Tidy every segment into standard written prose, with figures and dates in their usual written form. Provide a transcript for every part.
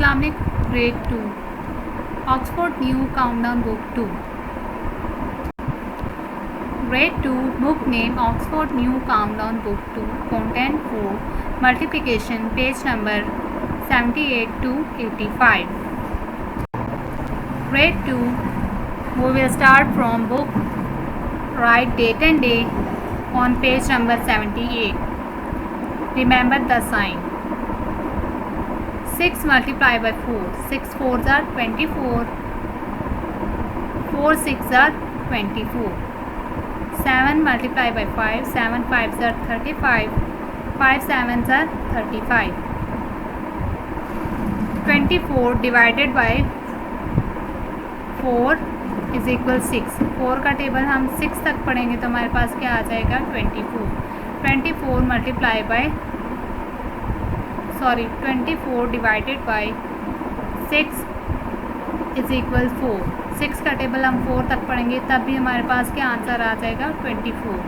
Islamic Grade 2 Oxford New Countdown Book 2 Grade 2 book name Oxford New Countdown Book 2 Content 4 Multiplication page number 78 to 85 Grade 2 we will start from book. Write date and day on page number 78. Remember the sign. 6 multiplied by 4. 6 4s are 24. 4 6s are 24. 7 multiplied by 5. 7 5s are 35. 5 7s are 35. 24 divided by 4 is equal 6. 4 का table हम 6 तक पढ़ेंगे तो हमारे पास क्या आ जाएगा 24. 24 multiply by 24 divided by 6 is equal 4. 6 का table हम 4 तक पढ़ेंगे तब भी हमारे पास क्या आंसर आ जाएगा 24.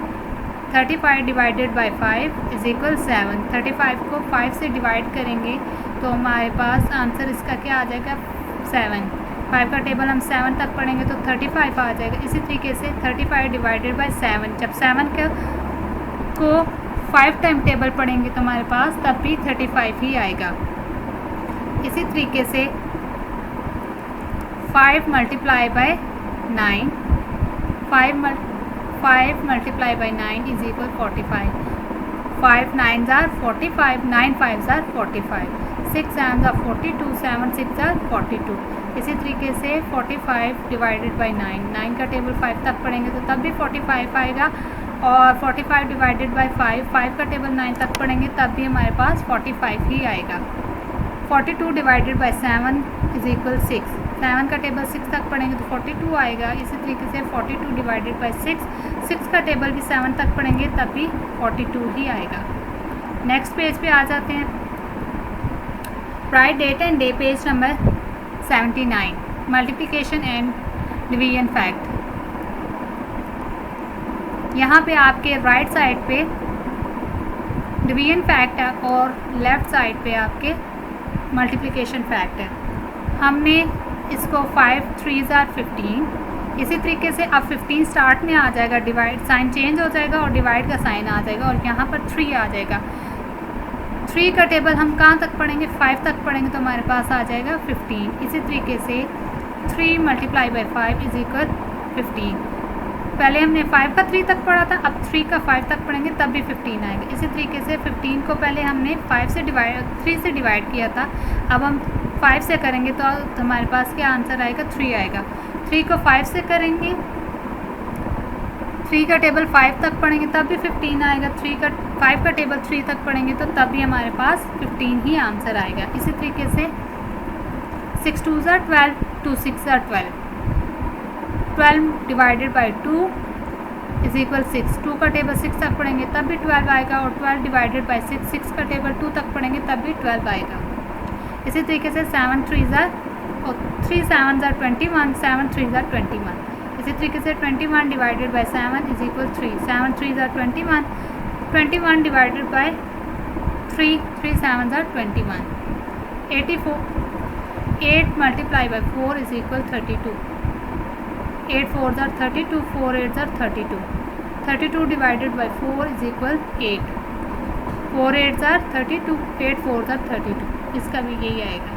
35 डिवाइडेड बाय 5 इज इक्वल 7. 35 को 5 से डिवाइड करेंगे तो हमारे पास आंसर इसका क्या आ जाएगा 7. 5 का टेबल हम 7 तक पढ़ेंगे तो 35 आ जाएगा. इसी तरीके से 35 डिवाइडेड बाय 7 जब 7 को 5 टाइम टेबल पढ़ेंगे तो हमारे पास तब भी 35 ही आएगा. इसी तरीके से 5 multiply by 9. 5 multiply by 9 is equal 45. 5 9s are 45. 9 5s are 45. 6 7s are 42. 7 6s are 42. इसी तरीके से 45 डिवाइडेड बाई 9. 9 का टेबल 5 तक पढ़ेंगे तो तब भी 45 आएगा. और 45 डिवाइडेड बाई 5. 5 का टेबल 9 तक पढ़ेंगे तब भी हमारे पास 45 ही आएगा. 42 डिवाइडेड बाई 7 इज इक्वल 6. 7 का टेबल 6 तक पढ़ेंगे तो 42 आएगा. इसी तरीके से 42 डिवाइडेड बाई 6. 6 का टेबल भी 7 तक पढ़ेंगे तब भी 42 ही आएगा. नेक्स्ट पेज पे आ जाते हैं. Right date and day page number 79. Multiplication and division fact. यहाँ पे आपके राइट साइड पे डिवीजन फैक्ट है और लेफ़्ट साइड पे आपके मल्टीप्लिकेशन फैक्ट है. हमने इसको 5 3s are 15. इसी तरीके से अब 15 स्टार्ट में आ जाएगा. डिवाइड साइन चेंज हो जाएगा और डिवाइड का साइन आ जाएगा और यहाँ पर 3 आ जाएगा. 3 का टेबल हम कहाँ तक पढ़ेंगे 5 तक पढ़ेंगे तो हमारे पास आ जाएगा 15. इसी तरीके से 3 मल्टीप्लाई बाई 5 इज इक्वल 15. पहले हमने 5 का 3 तक पढ़ा था. अब 3 का 5 तक पढ़ेंगे तब भी 15 आएगा. इसी तरीके से 15 को पहले हमने 3 से डिवाइड किया था. अब हम 5 से करेंगे तो हमारे पास क्या आंसर आएगा 3 आएगा. 3 को 5 से करेंगे 3 का टेबल 5 तक पढ़ेंगे तब भी 15 आएगा. 5 का टेबल 3 तक पढ़ेंगे तो तब भी हमारे पास 15 ही आंसर आएगा. इसी तरीके से 6 2s are 12. 2 6 are 12. 12 divided by 2 is equal 6. 2 का टेबल 6 तक पढ़ेंगे तब भी 12 आएगा और 12 डिवाइडेड बाई 6. 6 का टेबल 2 तक पढ़ेंगे तब भी 12 आएगा. इसी तरीके से 7 3s are 21. 7 3s are 21. इसी तरीके से 21 divided by 7 is equal 3. 7 3s are 21. 21 divided by 3. 3 7s are 21. 84. 8 multiply by 4 is equal 32. 8 4s are 32. 4 8s are 32. 32 divided by 4 is equal 8. 4 8s are 32. 8 4s are 32. इसका भी यही आएगा.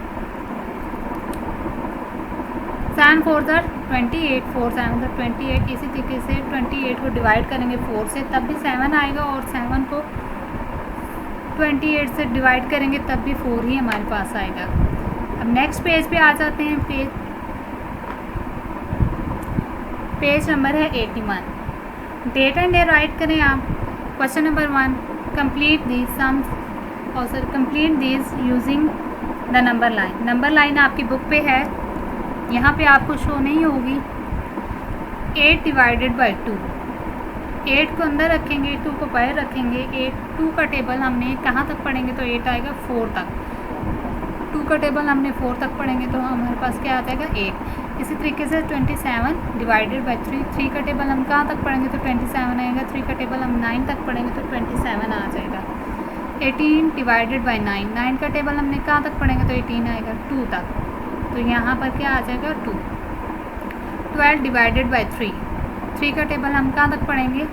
7 4s are 28. 4 7s are 28. इसी तरीके से 28 को डिवाइड करेंगे 4 से तब भी 7 आएगा और 7 को 28 से डिवाइड करेंगे तब भी 4 ही हमारे पास आएगा. अब नेक्स्ट पेज पे आ जाते हैं. पेज नंबर है 81. डेट एंड डे राइट करें आप. Question number 1 complete these sums और sir complete these using the number line. Number line आपकी बुक पे है. यहाँ पे आपको शो नहीं होगी. 8 डिवाइडेड बाई 2. 8 को अंदर रखेंगे 2 को बाहर रखेंगे. 2 का टेबल हमने कहाँ तक पढ़ेंगे तो 8 आएगा 4 तक. 2 का टेबल हमने 4 तक पढ़ेंगे तो हमारे पास क्या आ जाएगा 8. इसी तरीके से 27 डिवाइडेड बाई 3. 3 का टेबल हम कहाँ तक पढ़ेंगे तो 27 आएगा. 3 का टेबल हम 9 तक पढ़ेंगे तो 27 आ जाएगा. 18 डिवाइडेड बाई 9, 9 का टेबल हमने कहाँ तक पढ़ेंगे तो 18 आएगा 2 तक, तो यहाँ पर क्या आ जाएगा 2। 12 डिवाइडेड बाई 3, 3 का टेबल हम कहाँ तक पढ़ेंगे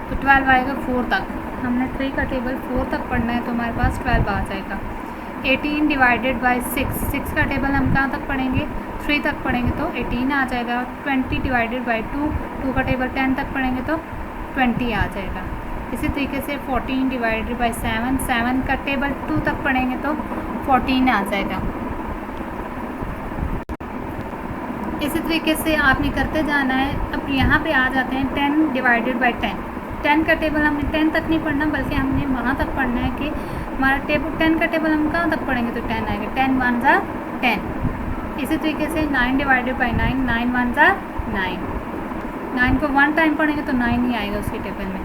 तो 12 आएगा 4 तक, हमने 3 का टेबल 4 तक पढ़ना है तो हमारे पास 12 आ जाएगा। 18 डिवाइडेड बाई 6, 6 का टेबल हम कहाँ तक पढ़ेंगे 3 तक पढ़ेंगे तो 18 आ जाएगा। 20 डिवाइडेड बाई 2, 2 का टेबल 10 तक पढ़ेंगे तो 20 आ जाएगा। इसी तरीके से 14 डिवाइडेड बाई 7, 7 का टेबल 2 तक पढ़ेंगे तो 14 आ जाएगा। इसी तरीके से आपने करते जाना है। अब यहाँ पे आ जाते हैं 10 डिवाइडेड बाई 10, 10 का टेबल हमने 10 तक नहीं पढ़ना बल्कि हमने वहाँ तक पढ़ना है कि हमारा टेबल 10 का टेबल हम कहाँ तक पढ़ेंगे तो 10 आएगा, 10 1 ज़ा 10। इसी तरीके से 9 डिवाइडेड बाई 9, 9 1 ज़ा 9, 9 को 1 टाइम पढ़ेंगे तो 9 ही आएगा उसके टेबल में।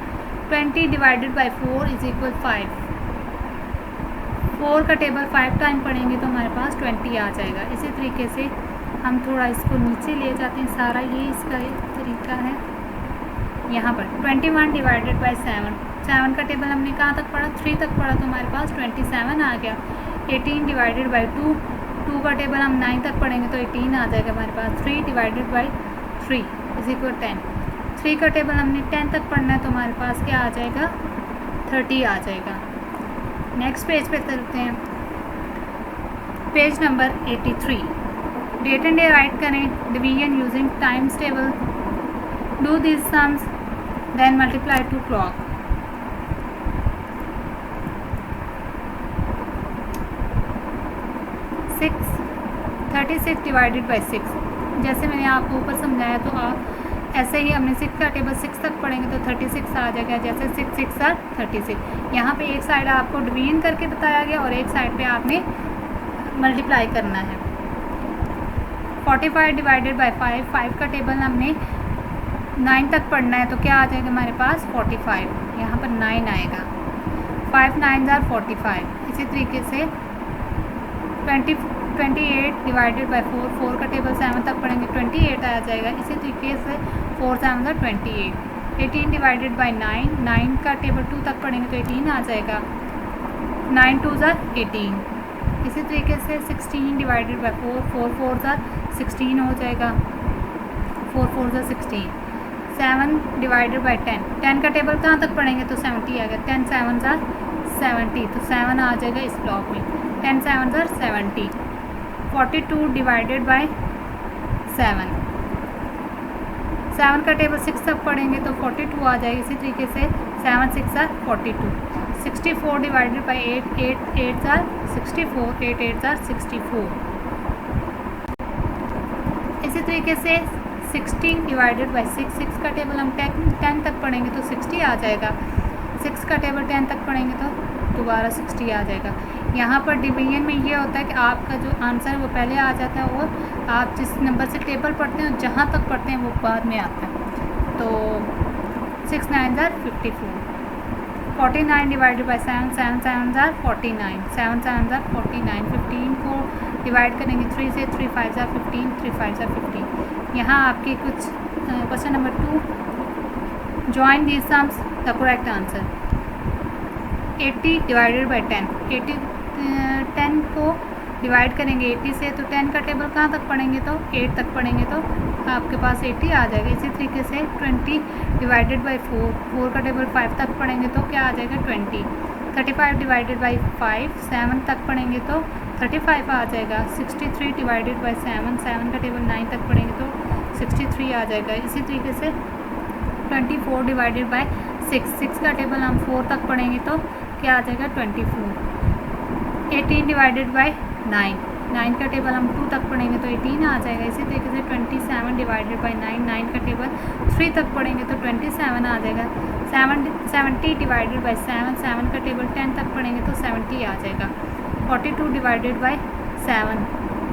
20 डिवाइडेड बाई 4 इज इक्वल 5, 4 का टेबल 5 टाइम पढ़ेंगे तो हमारे पास 20 आ जाएगा। इसी तरीके से हम थोड़ा इसको नीचे ले जाते हैं, सारा ये इसका एक तरीका है। यहाँ पर 21 डिवाइडेड बाई 7, 7 का टेबल हमने कहाँ तक पढ़ा 3 तक पढ़ा तो हमारे पास 27 आ गया। 18 डिवाइडेड बाई 2, 2 का टेबल हम 9 तक पढ़ेंगे तो 18 आ जाएगा हमारे पास। 3 डिवाइडेड बाई 3 इज इक्वल 10, 3 का टेबल हमने 10 तक पढ़ना है तो हमारे पास क्या आ जाएगा 30 आ जाएगा। नेक्स्ट पेज पे चलते हैं, page number 83। Date and day write करें, division using times table, do this sums then multiply to clock. Six 36 divided by 6, जैसे मैंने आपको ऊपर समझाया तो आप ऐसे ही हमने 6 का टेबल 6 तक पढ़ेंगे तो 36 आ जाएगा, जैसे 6 6 आर 36। यहाँ पे एक साइड आपको डिवीजन करके बताया गया और एक साइड पे आपने मल्टीप्लाई करना है। 45 डिवाइडेड बाई 5, 5 का टेबल हमने 9 तक पढ़ना है तो क्या आ जाएगा हमारे पास 45, यहाँ पर 9 आएगा। 5 9 आर 45। इसी तरीके से 28 डिवाइडेड बाई 4, 4 का टेबल 7 तक पढ़ेंगे 28 आ जाएगा। इसी तरीके से 4 7 आर 28। 18 डिवाइडेड बाई 9, 9 का टेबल 2 तक पढ़ेंगे तो 18 आ जाएगा। 9 2 आर 18। इसी तरीके से 16 डिवाइडेड बाई 4, 4 4 ज़ा 16 हो जाएगा, 4 4 ज़ा 16। 7 डिवाइडेड बाई 10, 10 का टेबल कहाँ तक पढ़ेंगे तो 70 आएगा, 10 7 ज़ा 70 तो 7 आ जाएगा इस ब्लॉक में, 10 7 ज़ा 70। 42 डिवाइडेड बाई 7, 7 का टेबल 6 तक पढ़ेंगे तो 42 आ जाएगा। इसी तरीके से 7 6 are 42। 64 divided by 8, 8 8 are 64, 8 8 are 64। इसी तरीके से 16 डिवाइडेड बाई 6, 6 का टेबल हम 10 तक पढ़ेंगे तो 60 आ जाएगा। 6 का टेबल 10 तक पढ़ेंगे तो दोबारा 60 आ जाएगा। यहाँ पर डिवीजन में ये होता है कि आपका जो आंसर है वो पहले आ जाता है और आप जिस नंबर से टेबल पढ़ते हैं जहाँ तक पढ़ते हैं वो बाद में आता है। तो 6 9 are 54। 49 divided by 7, 7 7 are 49, 7 7 are 49। 15 को डिवाइड करेंगे 3 से, 3 5 आर 15, 3 5 आर 15। यहाँ आपके कुछ question number 2, join these sums the correct answer. 80 divided by 10, 10 को डिवाइड करेंगे 80 से तो 10 का टेबल कहाँ तक पढ़ेंगे तो 8 तक पढ़ेंगे तो आपके पास 80 आ जाएगा। इसी तरीके से 20 डिवाइडेड बाई 4, 4 का टेबल 5 तक पढ़ेंगे तो क्या आ जाएगा 20। 35 डिवाइडेड बाई 5, 7 तक पढ़ेंगे तो 35 आ जाएगा। 63 डिवाइडेड बाई 7, 7 का टेबल 9 तक पढ़ेंगे तो 63 आ जाएगा। इसी तरीके से 24 डिवाइडेड बाई 6, 6 का टेबल हम 4 तक पढ़ेंगे तो क्या आ जाएगा 24। 18 डिवाइडेड बाई 9, 9 का टेबल हम 2 तक पढ़ेंगे तो 18 आ जाएगा। इसी तरीके से 27 डिवाइडेड बाई 9, 9 का टेबल 3 तक पढ़ेंगे तो 27 आ जाएगा। 70 डिवाइडेड बाई 7, 7 का टेबल 10 तक पढ़ेंगे तो 70 आ जाएगा। 42 डिवाइडेड बाई 7,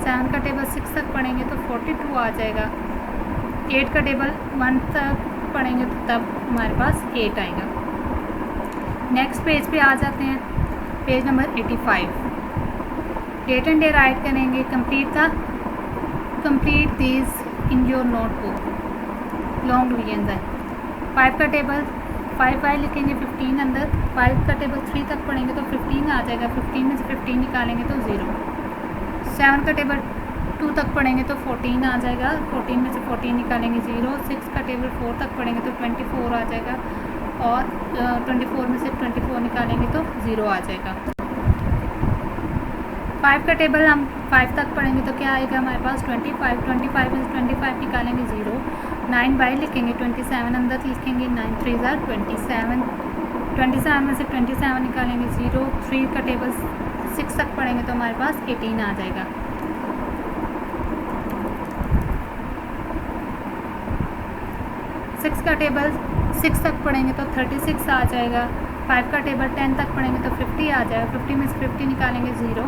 7 का टेबल 6 तक पढ़ेंगे तो 42 आ जाएगा। 8 का टेबल 1 तक पढ़ेंगे तो तब हमारे पास 8 आएगा। नेक्स्ट पेज पे आ जाते हैं, page number 85। Date and day write करेंगे, complete these in your notebook. Long division है। 5 का टेबल 5y लिखेंगे 15 अंदर, 5 का टेबल 3 तक पढ़ेंगे तो 15 आ जाएगा, 15 में से 15 निकालेंगे तो 0। 7 का टेबल 2 तक पढ़ेंगे तो 14 आ जाएगा, 14 में से 14 निकालेंगे 0। 6 का टेबल 4 तक पढ़ेंगे तो 24 आ जाएगा, और 24 में से 24 निकालेंगे तो 0 आ जाएगा। 5 का टेबल हम 5 तक पढ़ेंगे तो क्या आएगा हमारे पास 25, 25 में से 25 निकालेंगे 0। 9 बाई लिखेंगे 27 अंदर लिखेंगे, 9 3 ज़ार 27, 27 में से 27 निकालेंगे 0। 3 का टेबल 6 तक पढ़ेंगे तो हमारे पास 18 आ जाएगा। 6 का टेबल 6 तक पढ़ेंगे तो 36 आ जाएगा। 5 का टेबल 10 तक पढ़ेंगे तो 50 आ जाएगा, 50 में से 50 निकालेंगे 0।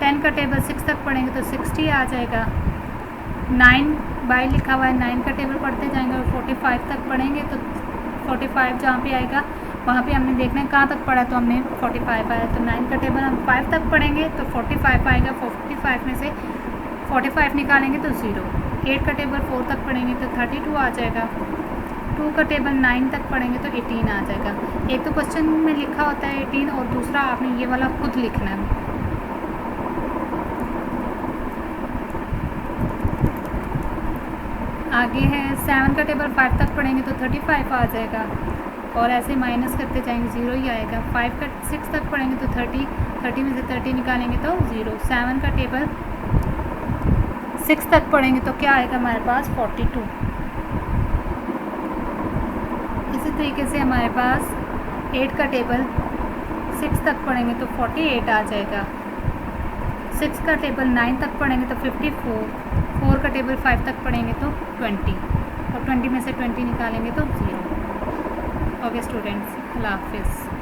10 का टेबल 6 तक पढ़ेंगे तो 60 आ जाएगा। 9 बाई लिखा हुआ है, 9 का टेबल पढ़ते जाएंगे और 45 तक पढ़ेंगे तो 45 जहाँ पे आएगा वहाँ पे हमने देखना है कहाँ तक पढ़ा, तो हमने 45 आया, तो 9 का टेबल हम 5 तक पढ़ेंगे तो 45 आएगा, 45 में से 45 निकालेंगे तो 0। 8 का टेबल 4 तक पढ़ेंगे तो 32 आ जाएगा। 2 का टेबल 9 तक पढ़ेंगे तो 18 आ जाएगा। एक तो क्वेश्चन में लिखा होता है 18 और दूसरा आपने ये वाला खुद लिखना है। आगे है 7 का टेबल 5 तक पढ़ेंगे तो 35 आ जाएगा, और ऐसे माइनस करते जाएंगे 0 ही आएगा। 5 का 6 तक पढ़ेंगे तो 30, 30 में से 30 निकालेंगे तो 0। 7 का टेबल 6 तक पढ़ेंगे तो क्या आएगा हमारे पास 42। इसी तरीके से हमारे पास 8 का टेबल 6 तक पढ़ेंगे तो 48 आ जाएगा। 6 का टेबल 9 तक पढ़ेंगे तो 54। 4 का टेबल 5 तक पढ़ेंगे तो 20, और 20 में से 20 निकालेंगे तो 0। ओके स्टूडेंट्स, अल्लाह हाफिज़।